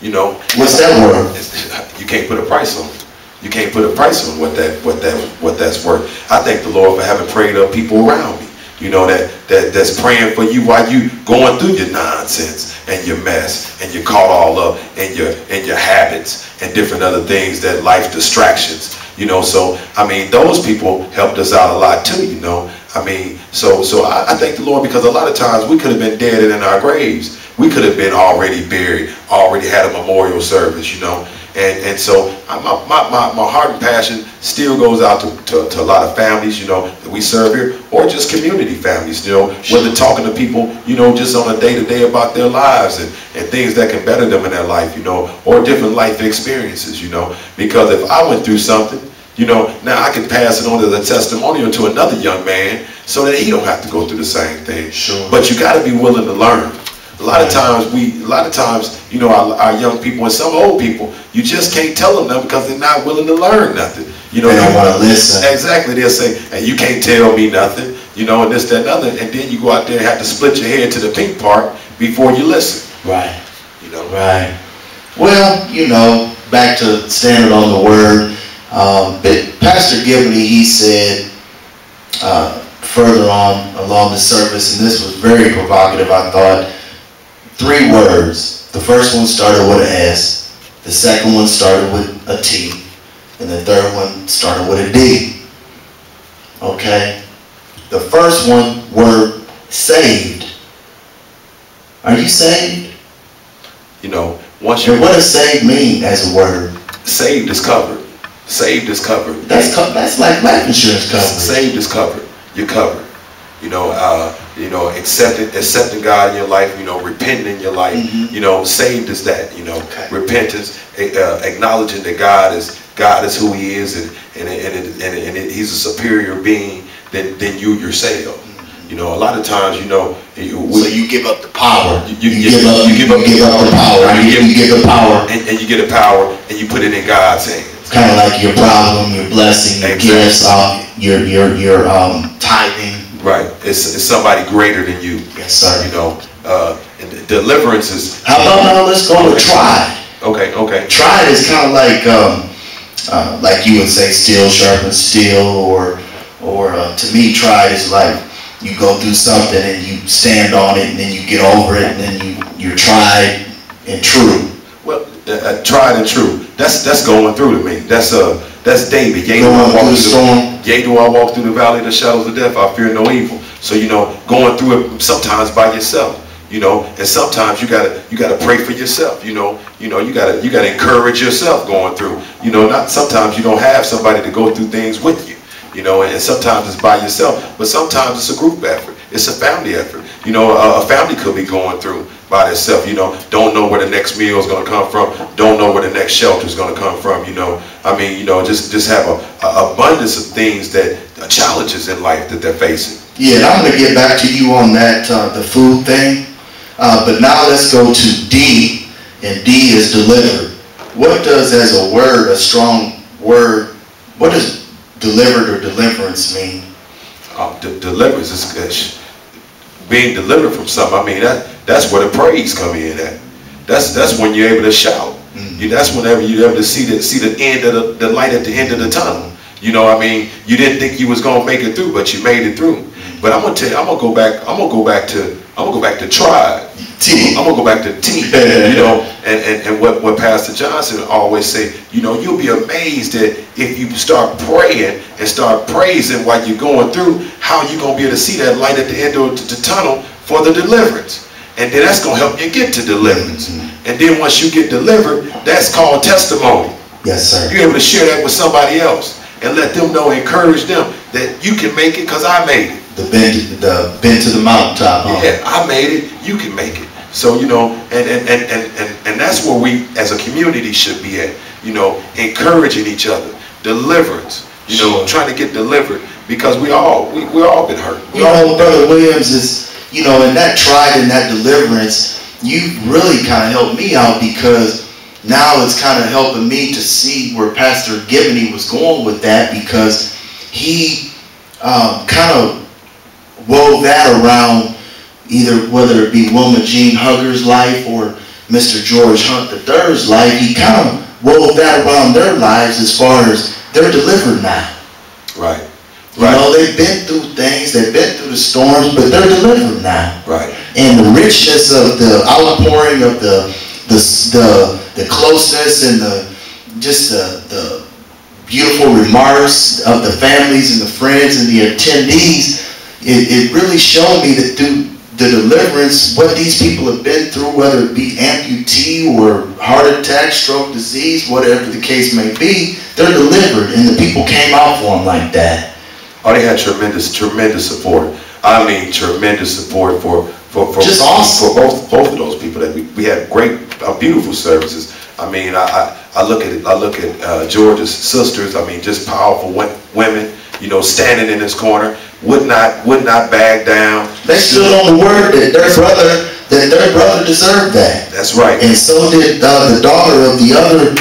You know, what's that worth? You can't put a price on it. You can't put a price on what that's worth. I thank the Lord for having prayed up people around me. You know, that's praying for you while you going through your nonsense and your mess and you're caught all up in your habits and different other things, that life distractions. You know, so I mean, those people helped us out a lot too. You know, I mean, so I thank the Lord, because a lot of times we could have been dead and in our graves. We could have been already buried, already had a memorial service, you know. And so my heart and passion still goes out to a lot of families, you know, that we serve here, or just community families, you know, whether talking to people, you know, just on a day-to-day about their lives and things that can better them in their life, you know, or different life experiences, you know. Because if I went through something, you know, now I can pass it on as a testimonial to another young man so that he don't have to go through the same thing. Sure. But you got to be willing to learn. A lot of times, you know, our young people and some old people, you just can't tell them nothing because they're not willing to learn nothing. You know, they don't want to listen. Exactly. They'll say, "Hey, you can't tell me nothing," you know, and this, that, and other. And then you go out there and have to split your head to the pink part before you listen. Right. You know. Right. Well, you know, back to standing on the word. Pastor Gibney, he said further on along the service, and this was very provocative, I thought. 3 words. The first one started with an S, the second one started with a T, and the third one started with a D. Okay? The first one, word saved. Are you saved? You know, once you. And what does saved mean as a word? Saved is covered. Saved is covered. That's like life insurance coverage. Saved is covered. You're covered. You know, accepting God in your life, you know, repenting in your life, Mm-hmm. you know, saved is that, you know, okay. Repentance, acknowledging that God is who he is, and he's a superior being than you yourself. Mm-hmm. You know, a lot of times, you know, so you give up the power. You give up the power. You give the power. And you get the power and you put it in God's hands. Kind of like your problem, your blessing, your gifts, your tithing. Right. It's somebody greater than you. Yes, sir. You know, and deliverance is. How about now? Let's go to tried. Okay. Tried is kind of like you would say, steel sharpens steel, or to me, tried is like you go through something and you stand on it, and then you get over it, and then you're tried and true. Well, tried and true. That's going through to me. That's David. Yea, do I walk through the valley of the shadows of death, I fear no evil. So, you know, going through it sometimes by yourself. You know, and sometimes you gotta pray for yourself. You gotta encourage yourself going through. You know, not sometimes you don't have somebody to go through things with you. You know, and sometimes it's by yourself, but sometimes it's a group effort. It's a family effort. You know, a family could be going through by itself. You know, don't know where the next meal is going to come from. Don't know where the next shelter is going to come from. You know, I mean, you know, just have a abundance of things that challenges in life that they're facing. Yeah, and I'm going to get back to you on that, the food thing. But now let's go to D, and D is delivered. What does, as a word, a strong word, what does delivered or deliverance mean? Deliverance is being delivered from something. I mean, that's where the praise come in at. That's when you're able to shout. That's whenever you're able to see the end of the light at the end of the tunnel. You know, I mean, you didn't think you was gonna make it through, but you made it through. But I'm gonna tell you, I'm gonna go back to tribe. T. I'm gonna go back to T. You know, and what Pastor Johnson always say, you know, you'll be amazed that if you start praying and start praising while you're going through, how you gonna be able to see that light at the end of the tunnel for the deliverance. And then that's gonna help you get to deliverance. And then once you get delivered, that's called testimony. Yes, sir. You're able to share that with somebody else and let them know, encourage them that you can make it because I made it. The bend to the mountaintop. Huh? Yeah, I made it. You can make it. So, you know, and that's where we as a community should be at. You know, encouraging each other, deliverance. You know, trying to get delivered because we all been hurt. You know, Brother Williams is, you know, in that tried and that deliverance, you really kind of helped me out because now it's kind of helping me to see where Pastor Gibney was going with that because he kind of wove that around either whether it be Wilma Jean Hugger's life or Mr. George Hunt III's life. He kind of wove that around their lives as far as they're delivered now. Right. You know, they've been through things, they've been through the storms, but they're delivered now. Right. And the richness of the outpouring of the closeness and the beautiful remarks of the families and the friends and the attendees, it really showed me that through the deliverance, what these people have been through, whether it be amputee or heart attack, stroke, disease, whatever the case may be, they're delivered, and the people came out for them like that. Oh, they had tremendous support. I mean, tremendous support for just awesome. For both of those people. That we had great, beautiful services. I mean, I look at George's sisters. I mean, just powerful women. You know, standing in this corner, would not bag down. They stood on the word that their brother deserved that. That's right. And so did the daughter of the other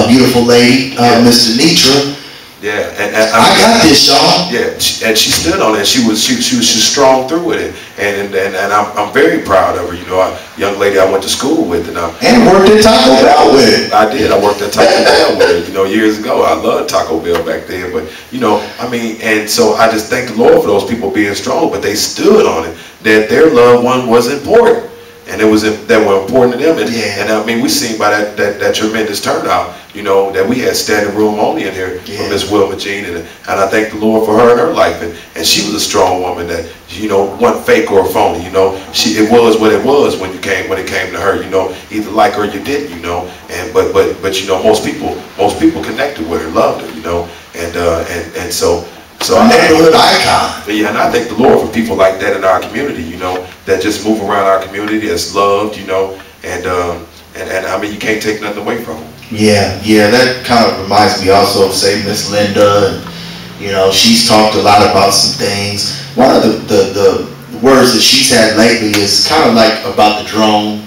beautiful lady, Mr. Nitra. Yeah, and I got this, Sean. Yeah, and she stood on it. She was strong through it, and I'm very proud of her. You know, a young lady I went to school with, and worked at Taco Bell with. I did. I worked at Taco Bell with her. You know, years ago. I loved Taco Bell back then, but you know, I mean, and so I just thank the Lord for those people being strong, but they stood on it that their loved one was important, and that were important to them, and I mean, we seen by that tremendous turnout. You know, that we had standing room only in here for Miss Wilma Jean, and I thank the Lord for her and her life, and she was a strong woman that, you know, wasn't fake or phony. You know, it was what it was when it came to her. You know, either like her or you didn't. You know, and but you know, most people connected with her, loved her. You know, and so a neighborhood icon. Yeah, and I thank the Lord for people like that in our community. You know, that just move around our community, that's loved. You know, and I mean, you can't take nothing away from them. Yeah, that kind of reminds me also of, say, Miss Linda, and you know, she's talked a lot about some things. One of the words that she's had lately is kind of like about the drone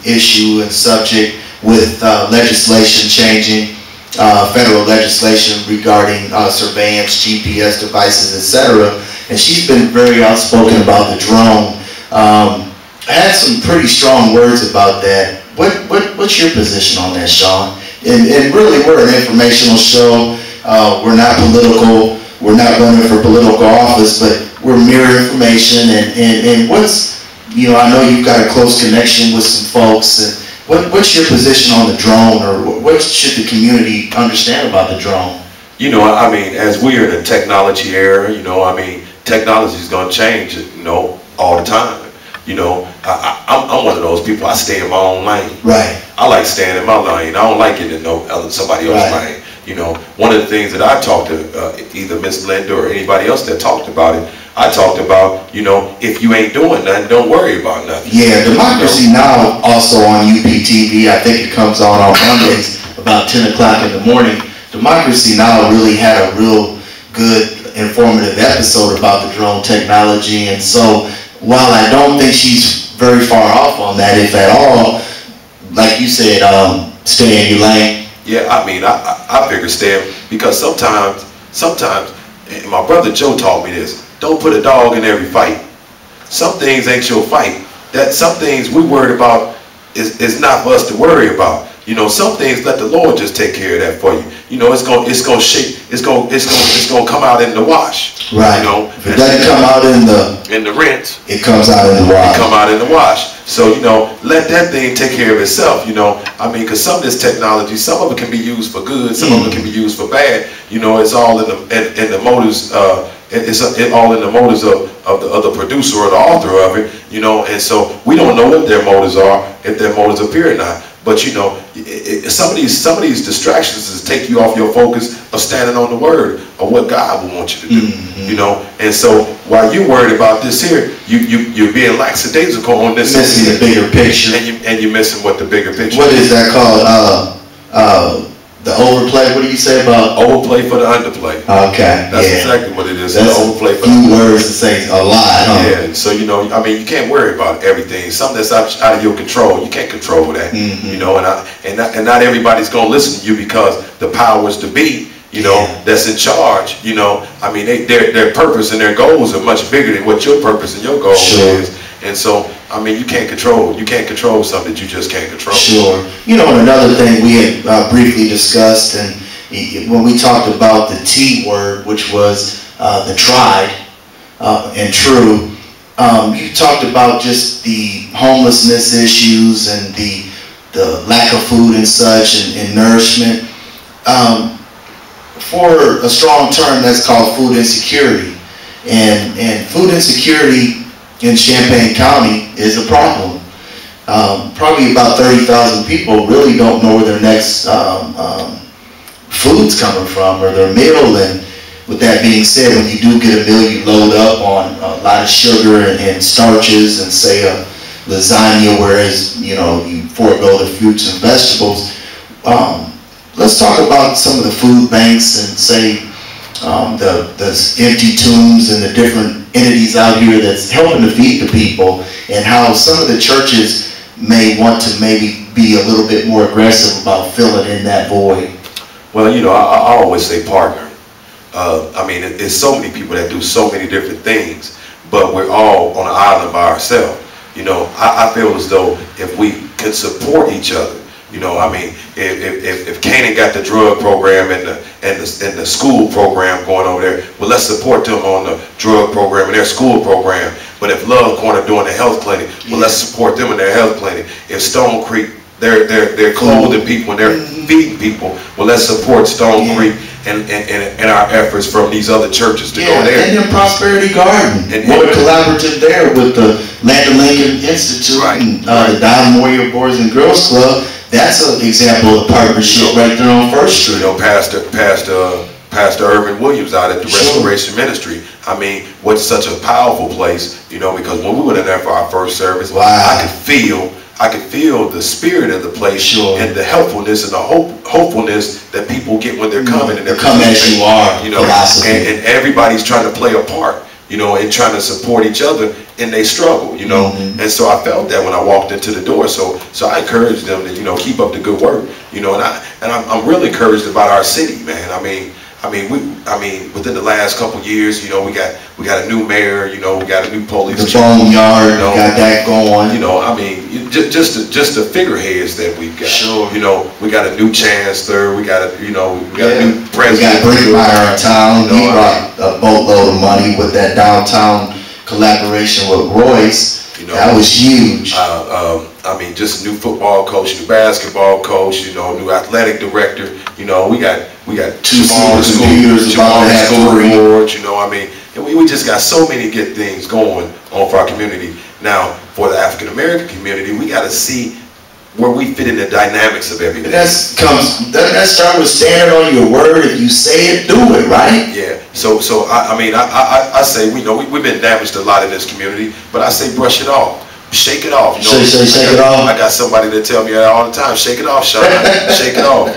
issue and subject with legislation changing, federal legislation regarding surveillance, GPS devices, etc. And she's been very outspoken about the drone. Had some pretty strong words about that. What's your position on that, Sean? And really, we're an informational show. We're not political. We're not running for political office, but we're mere information. And what's, you know, I know you've got a close connection with some folks. And what's your position on the drone, or what should the community understand about the drone? You know, I mean, as we're in a technology era, you know, I mean, technology is going to change, you know, all the time. You know, I'm one of those people. I stay in my own lane. Right. I like staying in my lane. I don't like getting in somebody else's lane. You know, one of the things that I talked to either Miss Linda or anybody else that talked about it, I talked about, you know, if you ain't doing nothing, don't worry about nothing. Yeah, Democracy Now! Also on UPTV. I think it comes on Mondays about 10 o'clock in the morning. Democracy Now! Really had a real good, informative episode about the drone technology. And so, while I don't think she's very far off on that, if at all, like you said, stay in your lane. Yeah, I mean, I figure stay, because sometimes, and my brother Joe taught me this, don't put a dog in every fight. Some things ain't your fight. That some things we worried about is not for us to worry about. You know, some things let the Lord just take care of that for you. You know, it's gonna come out in the wash. Right. You know, if it doesn't come out in the rinse, it comes out in the wash. It come out in the wash. So, you know, let that thing take care of itself. You know, I mean, because some of this technology, some of it can be used for good, some of it can be used for bad. You know, it's all in the motives. It's all in the motives of the producer or the author of it. You know, and so we don't know what their motives are, if their motives appear or not. But you know, some of these distractions is take you off your focus of standing on the word of what God will want you to do. Mm-hmm. You know, and so while you're worried about this here, you're being lackadaisical on this. Missing the bigger picture, and you're missing what the bigger picture. What is that called? The overplay. What do you say about overplay for the underplay? Okay, that's exactly what it is. That's the overplay for few words to say a lot. Huh? Yeah, so you know, I mean, you can't worry about everything. Something that's out of your control, you can't control that. Mm-hmm. You know, and not everybody's gonna listen to you because the powers to be, you know, that's in charge. You know, I mean, their purpose and their goals are much bigger than what your purpose and your goal is. And so, I mean, you can't control something that you just can't control. Sure. You know, and another thing we had briefly discussed, and when we talked about the T word, which was the tried and true, you talked about just the homelessness issues and the lack of food and such and nourishment. For a strong term, that's called food insecurity. And food insecurity in Champaign County is a problem. Probably about 30,000 people really don't know where their next food's coming from or their meal. And with that being said, when you do get a meal, you load up on a lot of sugar and starches and say a lasagna, whereas you know you forego the fruits and vegetables. Let's talk about some of the food banks and say the empty tombs and the different entities out here that's helping to feed the people, and how some of the churches may want to maybe be a little bit more aggressive about filling in that void. Well, you know, I always say partner. I mean, there's so many people that do so many different things, but we're all on an island by ourselves. You know, I feel as though if we can support each other, you know, I mean, if Canaan got the drug program and the school program going over there, well, let's support them on the drug program and their school program. But if Love Corner doing the health clinic, well, let's support them in their health clinic. If Stone Creek, they're clothing people and they're feeding people, well, let's support Stone Creek and our efforts from these other churches to go there. And then Prosperity Garden. What a collaborative there with the Land Lincoln Institute and the Don Moyer Boys and Girls Club. That's an example of partnership right there on First Street. You know, Pastor Irvin Williams out at the Restoration Ministry. I mean, what's such a powerful place, you know, because when we went in there for our first service, I could feel the spirit of the place and the helpfulness and the hopefulness that people get when they're coming. And they're come as you are, you know, and everybody's trying to play a part, you know, and trying to support each other in their struggle, you know. And so I felt that when I walked into the door. So I encouraged them to, you know, keep up the good work, you know, and I'm really encouraged about our city, man. I mean, within the last couple of years, you know, we got a new mayor, you know, we got a new police chief. The boneyard, you know, got that going. You know, I mean, just the figureheads that we've got. You know, we got a new chancellor, we got a new president. We got Brickmeyer in town. He brought a boatload of money with that downtown collaboration with Royce. You know, that was huge. I mean, just a new football coach, new basketball coach, you know, new athletic director. You know, we got two small school boards, you know, I mean, And we just got so many good things going on for our community. Now, for the African American community, we got to see where we fit in the dynamics of everything. That start with standing on your word. If you say it, do it, right? Yeah. So I say, we've been damaged a lot in this community, but I say brush it off. Shake it off. Shake it off. I got somebody that tell me that all the time. Shake it off, Sean. Shake it off.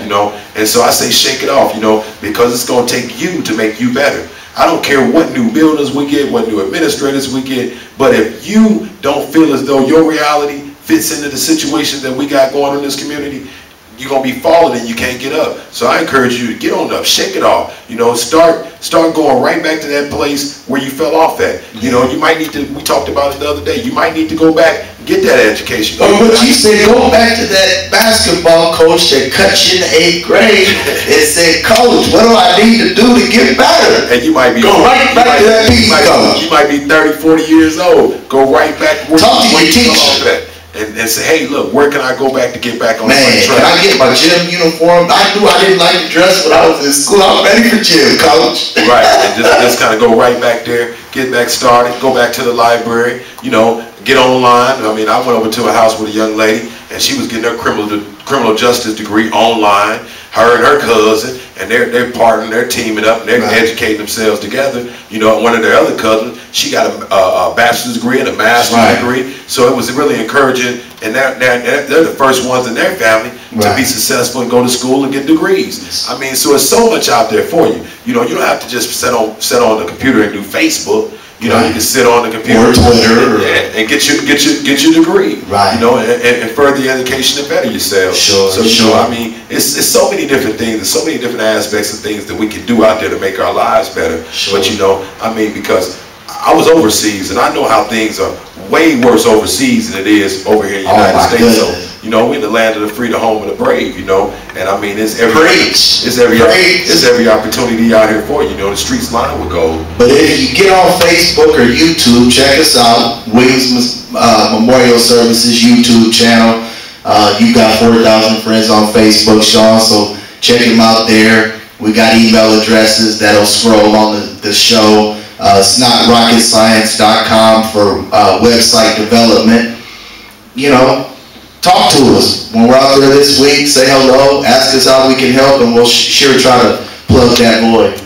And so I say shake it off. Because it's going to take you to make you better. I don't care what new buildings we get, what new administrators we get, but if you don't feel as though your reality fits into the situation that we got going on in this community, you're going to be falling and you can't get up. So I encourage you to get on up, shake it off. Start going right back to that place where you fell off at. You might need to, we talked about it the other day, you might need to go back and get that education. But you said go back to that basketball coach that cut you in the 8th grade and said, Coach, what do I need to do to get better? And you might be go right back to that PE coach. You might be 30, 40 years old. Go right back where talk to your teacher. And say, hey, look, where can I go back to get back on the track? Can I get my gym uniform? I knew I didn't like to dress when I was in school. I'm ready for gym, coach. Right, and just kind of go right back there, get back started, go back to the library, get online. I went over to a house with a young lady, and she was getting her criminal justice degree online. Her and her cousin, and they're partnering, they're teaming up, and they're educating themselves together. One of their other cousins, she got a bachelor's degree and a master's degree. So it was really encouraging, and they're the first ones in their family to be successful and go to school and get degrees. So it's so much out there for you. You don't have to just sit on the computer and do Facebook. You can sit on the computer or Twitter and get your degree. Right. And further your education and better yourself. Sure. It's so many different things. There's so many different aspects of things that we can do out there to make our lives better. Sure. But because I was overseas and I know how things are way worse overseas than it is over here in the United States. Goodness. So we're in the land of the free, the home of the brave. And it's every opportunity out here for you. The streets lined with gold. But if you get on Facebook or YouTube, check us out. Williams Memorial Services YouTube channel. You got 4,000 friends on Facebook, Sean. So check him out there. We got email addresses that'll scroll on the show. SnotRocketScience.com for website development. Talk to us when we're out there this week. Say hello, ask us how we can help, and we'll sure try to plug that void.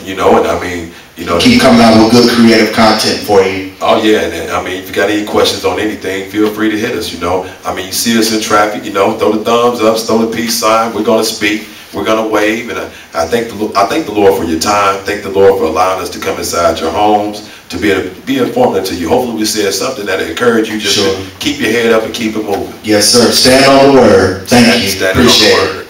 Keep coming out with good creative content for you. Oh yeah, and if you got any questions on anything, feel free to hit us. You see us in traffic, throw the thumbs up, throw the peace sign. We're gonna speak. We're gonna wave, and I thank the Lord for your time. Thank the Lord for allowing us to come inside your homes to be able to be informative to you. Hopefully, we said something that'll encourage you just to keep your head up and keep it moving. Yes, sir. Stand on the word. Thank you. Appreciate it.